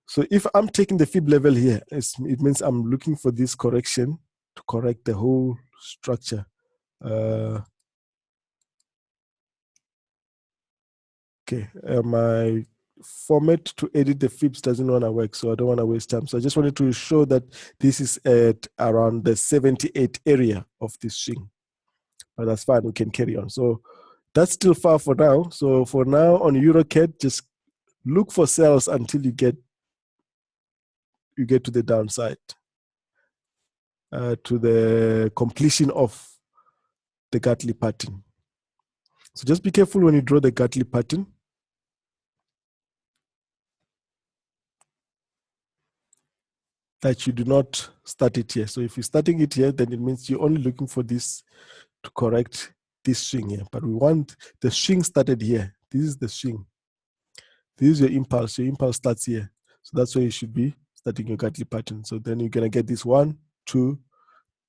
So if I'm taking the fib level here, it means I'm looking for this correction to correct the whole structure. Okay, my format to edit the fibs doesn't want to work, so I don't want to waste time. So I just wanted to show that this is at around the 78 area of this swing. But that's fine, we can carry on. So that's still far for now. So for now on EuroCAD, just look for sells until you get to the downside, to the completion of the Gartley pattern. So just be careful when you draw the Gartley pattern. That you do not start it here. So if you're starting it here, then it means you're only looking for this to correct this swing here. But we want the swing started here. This is the swing. This is your impulse. Your impulse starts here. So that's where you should be starting your Gartley pattern. So then you're going to get this 1, 2,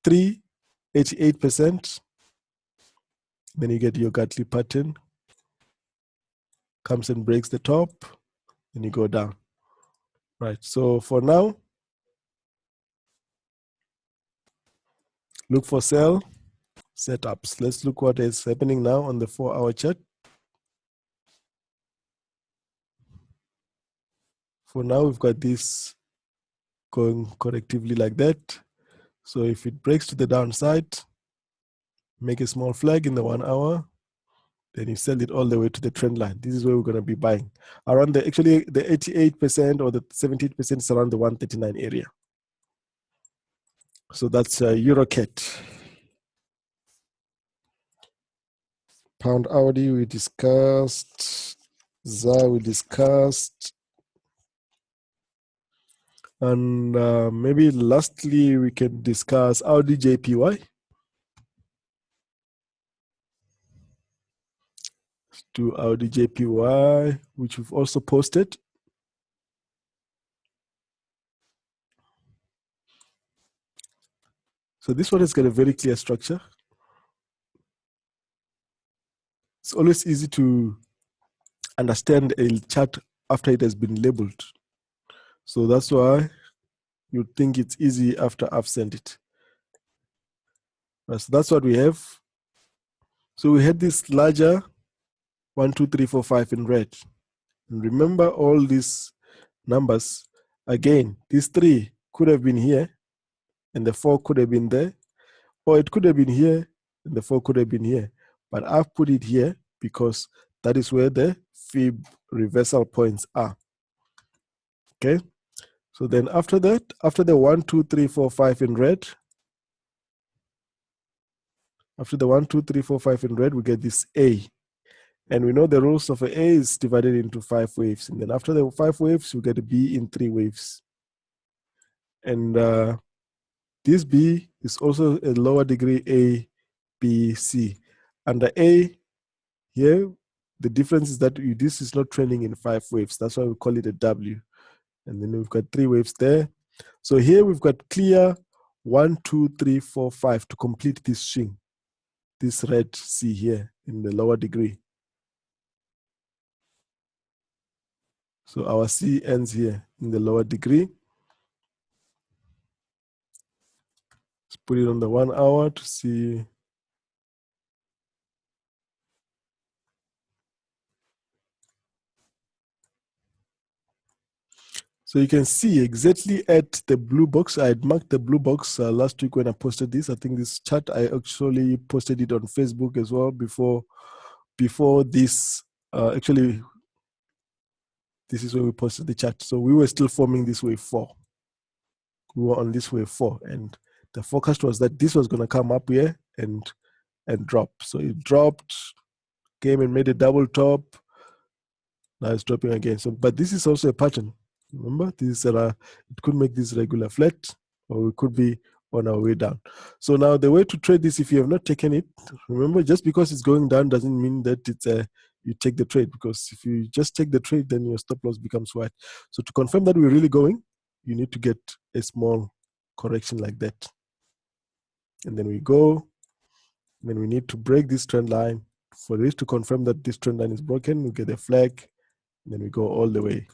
3, 88%. Then you get your Gartley pattern. Comes and breaks the top. And you go down. Right. So for now, look for sell setups. Let's look what is happening now on the 4-hour chart. For now, we've got this going correctively like that. So if it breaks to the downside, make a small flag in the 1 hour, then you sell it all the way to the trend line. This is where we're going to be buying. Around the 88% or the 78% is around the 139 area. So that's EuroCat. Pound Audi we discussed. ZAR we discussed. And maybe lastly, we can discuss Audi JPY. To Audi JPY, which we've also posted. So this one has got a very clear structure. It's always easy to understand a chart after it has been labeled. So that's why you think it's easy after I've sent it. So that's what we have. So we had this larger 1, 2, 3, 4, 5 in red. And remember all these numbers. Again, these 3 could have been here, and the 4 could have been there, or it could have been here, and the 4 could have been here. But I've put it here because that is where the fib reversal points are. Okay. So then after that, after the 1, 2, 3, 4, 5 in red, after the 1, 2, 3, 4, 5 in red, we get this A. And we know the rules of a is divided into 5 waves. And then after the 5 waves, we get a B in 3 waves. And this B is also a lower degree A, B, C. And the A here, the difference is that this is not trending in 5 waves. That's why we call it a W. And then we've got 3 waves there. So here we've got clear 1, 2, 3, 4, 5 to complete this string. This red C here in the lower degree. So our C ends here in the lower degree. Let's put it on the 1 hour to see. So you can see exactly at the blue box. I had marked the blue box last week when I posted this. I think this chart, I actually posted it on Facebook as well before this. Actually, this is where we posted the chart. So we were still forming this wave 4. We were on this wave 4. And the forecast was that this was going to come up here and drop. So it dropped, came and made a double top. Now it's dropping again. So, but this is also a pattern. Remember, this it could make this regular flat, or we could be on our way down. So now the way to trade this, if you have not taken it, remember, just because it's going down doesn't mean that it's you take the trade, because if you just take the trade, then your stop loss becomes white. So to confirm that we're really going, you need to get a small correction like that. And then we go, and then we need to break this trend line. For this to confirm that this trend line is broken, we get a flag, and then we go all the way.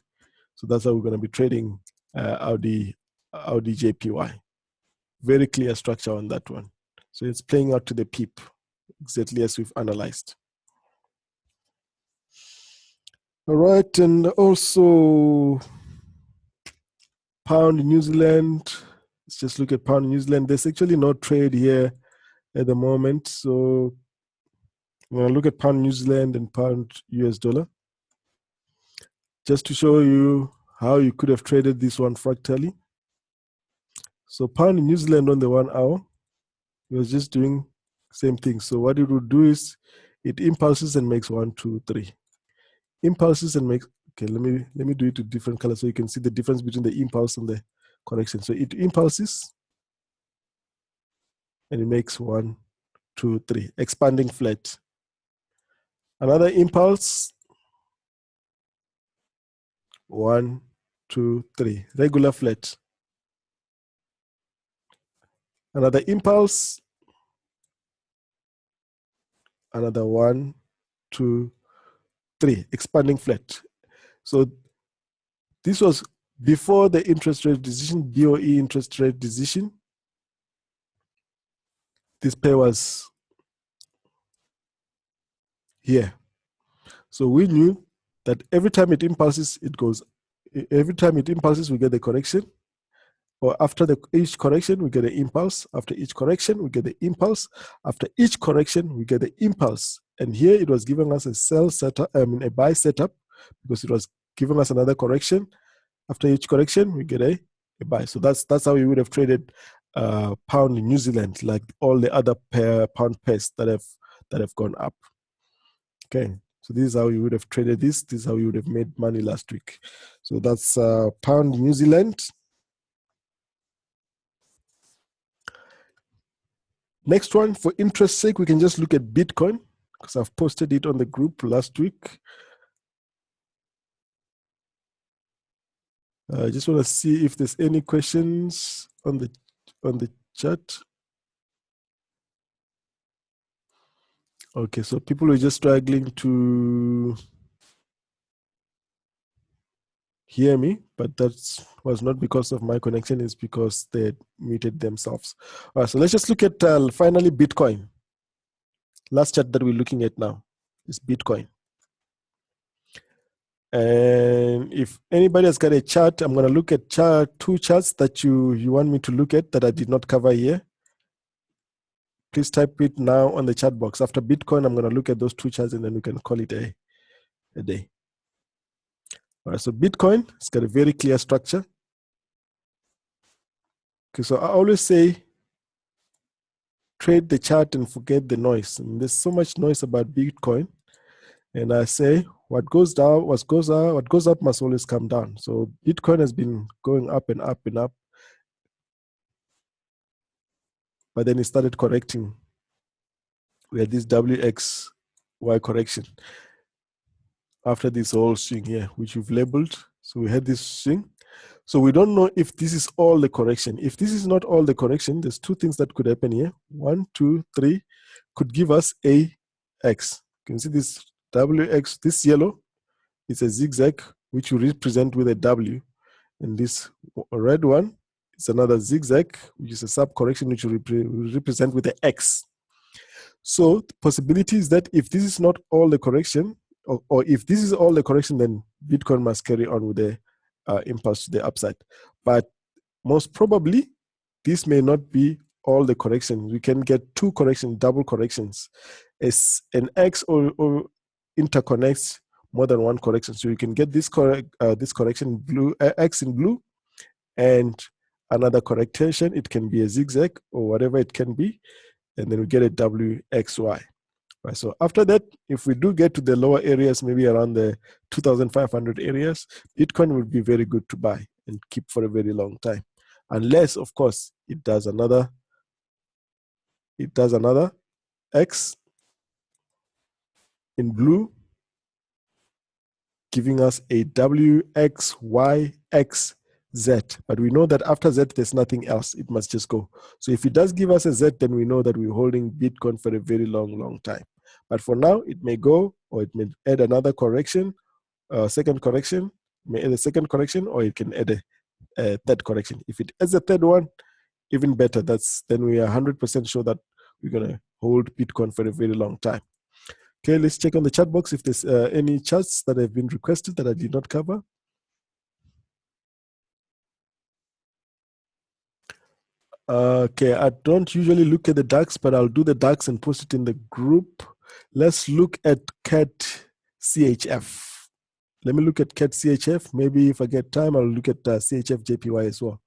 So that's how we're going to be trading Audi JPY. Very clear structure on that one. So it's playing out to the peep, exactly as we've analyzed. All right, and also pound New Zealand. Let's just look at pound New Zealand. There's actually no trade here at the moment. So I'm going to look at pound New Zealand and pound US dollar, just to show you how you could have traded this one fractally. So pound New Zealand on the 1 hour, it was just doing same thing. So what it would do is it impulses and makes 1, 2, 3. Impulses and makes, okay, let me do it to different colors so you can see the difference between the impulse and the correction. So it impulses and it makes 1, 2, 3, expanding flat. Another impulse, 1, 2, 3, regular flat. Another impulse, another 1, 2, 3, expanding flat. So this was before the interest rate decision, BOE interest rate decision. This pair was here. So we knew that every time it impulses, it goes every time it impulses, we get the correction. Or after each correction, we get an impulse. After each correction, we get the impulse. After each correction, we get the impulse. And here it was giving us a sell setup, a buy setup, because it was giving us another correction. After each correction, we get a buy. So that's how we would have traded pound in New Zealand, like all the other pound pairs that have gone up. Okay, so this is how you would have traded this. This is how you would have made money last week. So that's pound New Zealand. Next one, for interest sake, we can just look at Bitcoin, because I've posted it on the group last week. I just want to see if there's any questions on the chat. Okay, so people were just struggling to hear me, but that was not because of my connection, it's because they muted themselves. All right, so let's just look at finally Bitcoin. Last chart that we're looking at now is Bitcoin. And if anybody has got a chart, I'm going to look at two charts that you want me to look at that I did not cover here. Please type it now on the chat box. After Bitcoin, I'm going to look at those two charts and then we can call it a day. All right, so Bitcoin, it's got a very clear structure. Okay, so I always say, trade the chart and forget the noise. And there's so much noise about Bitcoin. And I say, what goes down, what goes up must always come down. So Bitcoin has been going up and up and up. But then it started correcting. We had this WXY correction after this whole swing here, which we've labeled. So we had this swing. So we don't know if this is all the correction. If this is not all the correction, there's two things that could happen here. 1, 2, 3 could give us a X. You can see this WX, this yellow is a zigzag, which we represent with a W. And this red one is another zigzag, which is a sub-correction, which we represent with the X. So the possibility is that if this is not all the correction, or if this is all the correction, then Bitcoin must carry on with the impulse to the upside. But most probably, this may not be all the corrections. We can get two corrections, double corrections. As an X or interconnects more than one correction. So you can get this correction blue, X in blue, and another correction. It can be a zigzag or whatever it can be. And then we get a WXY. Right, so after that, if we do get to the lower areas, maybe around the 2,500 areas, Bitcoin would be very good to buy and keep for a very long time. Unless, of course, it does another X in blue, giving us a WXYXZ. But we know that after Z, there's nothing else. It must just go. So if it does give us a Z, then we know that we're holding Bitcoin for a very long, long time. But for now, it may go, or it may add another correction, second correction, may add a second correction, or it can add a third correction. If it adds a third one, even better. Then we are 100% sure that we're going to hold Bitcoin for a very long time. Okay, let's check on the chat box if there's any charts that have been requested that I did not cover. Okay, I don't usually look at the DAX, but I'll do the DAX and post it in the group. Let's look at CAT CHF. Let me look at CAT CHF. Maybe if I get time, I'll look at CHF JPY as well.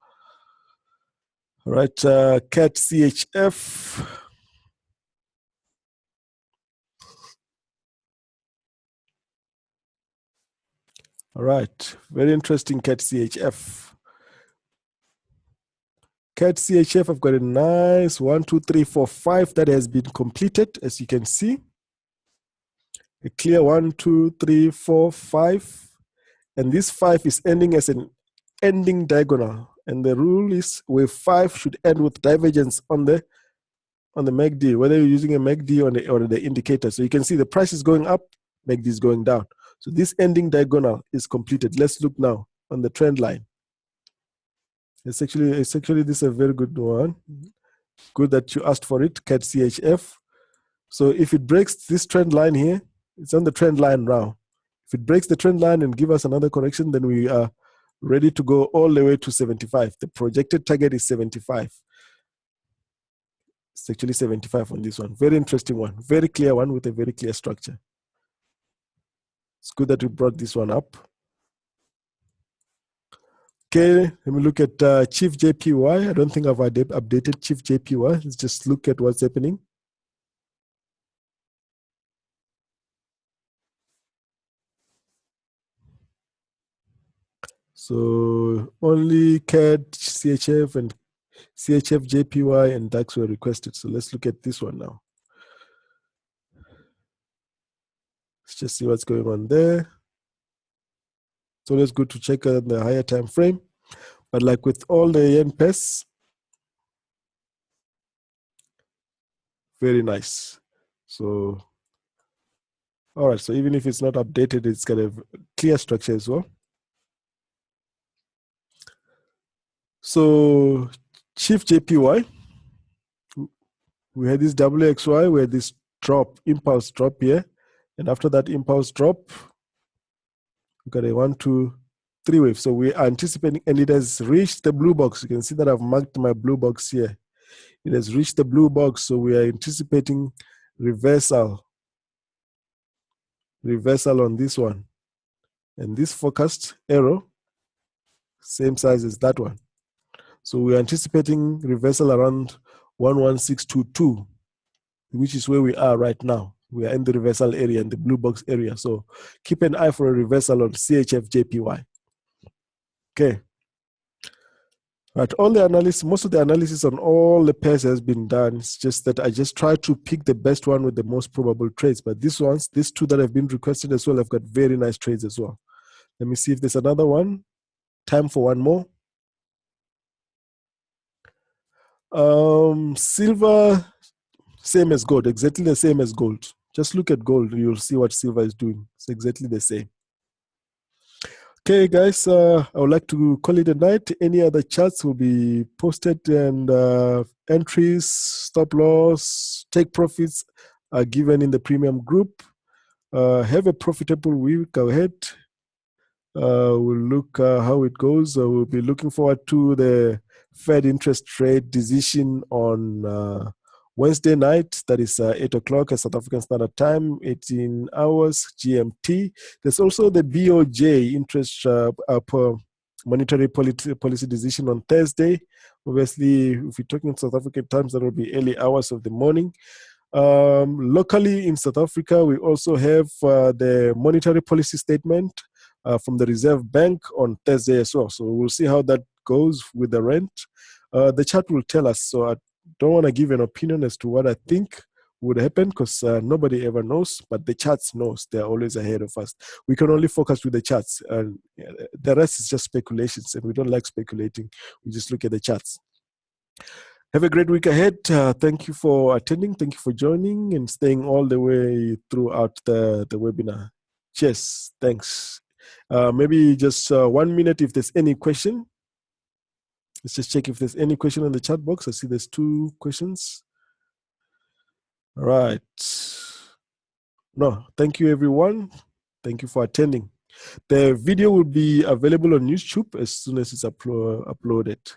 All right, CAT CHF. All right, very interesting CAT CHF. CAT CHF, I've got a nice 1, 2, 3, 4, 5 that has been completed, as you can see. A clear 1, 2, 3, 4, 5. And this 5 is ending as an ending diagonal. And the rule is wave 5 should end with divergence on the MACD, whether you're using a MACD or the indicator. So you can see the price is going up, MACD is going down. So this ending diagonal is completed. Let's look now on the trend line. It's actually this is a very good one. Good that you asked for it, CAT CHF. So if it breaks this trend line here, it's on the trend line now. If it breaks the trend line and give us another correction, then we are ready to go all the way to 75. The projected target is 75. It's actually 75 on this one. Very interesting one. Very clear one with a very clear structure. It's good that we brought this one up. Okay, let me look at Chief JPY. I don't think I've updated Chief JPY. Let's just look at what's happening. So only CAD, CHF, and CHF, JPY, and DAX were requested. So let's look at this one now. Let's just see what's going on there. It's always good to check the higher time frame. But like with all the yen pairs, very nice. So, all right. So even if it's not updated, it's got a clear structure as well. So Chief JPY, we had this WXY, we had this drop, impulse drop here. And after that impulse drop, we got a 1, 2, 3 wave. So we are anticipating, and it has reached the blue box. You can see that I've marked my blue box here. It has reached the blue box. So we are anticipating reversal on this one. And this forecast arrow, same size as that one. So we're anticipating reversal around 11622, which is where we are right now. We are in the reversal area, in the blue box area. So keep an eye for a reversal on CHF JPY. Okay. Right, all the analysis, most of the analysis on all the pairs has been done. It's just that I just try to pick the best one with the most probable trades. But these two that have been requested as well, have got very nice trades as well. Let me see if there's another one. Time for one more. Silver, same as gold, exactly the same as gold. Just look at gold, you'll see what silver is doing. It's exactly the same. Okay, guys, I would like to call it a night. Any other charts will be posted, and entries, stop loss, take profits are given in the premium group. Have a profitable week. Go ahead. We'll look how it goes. We'll be looking forward to the Fed interest rate decision on Wednesday night. That is 8 o'clock at South African Standard Time, 18 hours GMT. There's also the BOJ interest monetary policy decision on Thursday. Obviously, if we're talking South African times, that will be early hours of the morning. Locally in South Africa, we also have the monetary policy statement from the Reserve Bank on Thursday as well. So we'll see how that goes with the rent. The chart will tell us. So I don't want to give an opinion as to what I think would happen, because nobody ever knows, but the charts knows. They're always ahead of us. We can only focus with the charts, and the rest is just speculations, and we don't like speculating. We just look at the charts. Have a great week ahead. Thank you for attending. Thank you for joining and staying all the way throughout the webinar. Cheers. Thanks. Maybe just 1 minute if there's any question. Let's just check if there's any question in the chat box. I see there's 2 questions. All right. No, thank you, everyone. Thank you for attending. The video will be available on YouTube as soon as it's uploaded.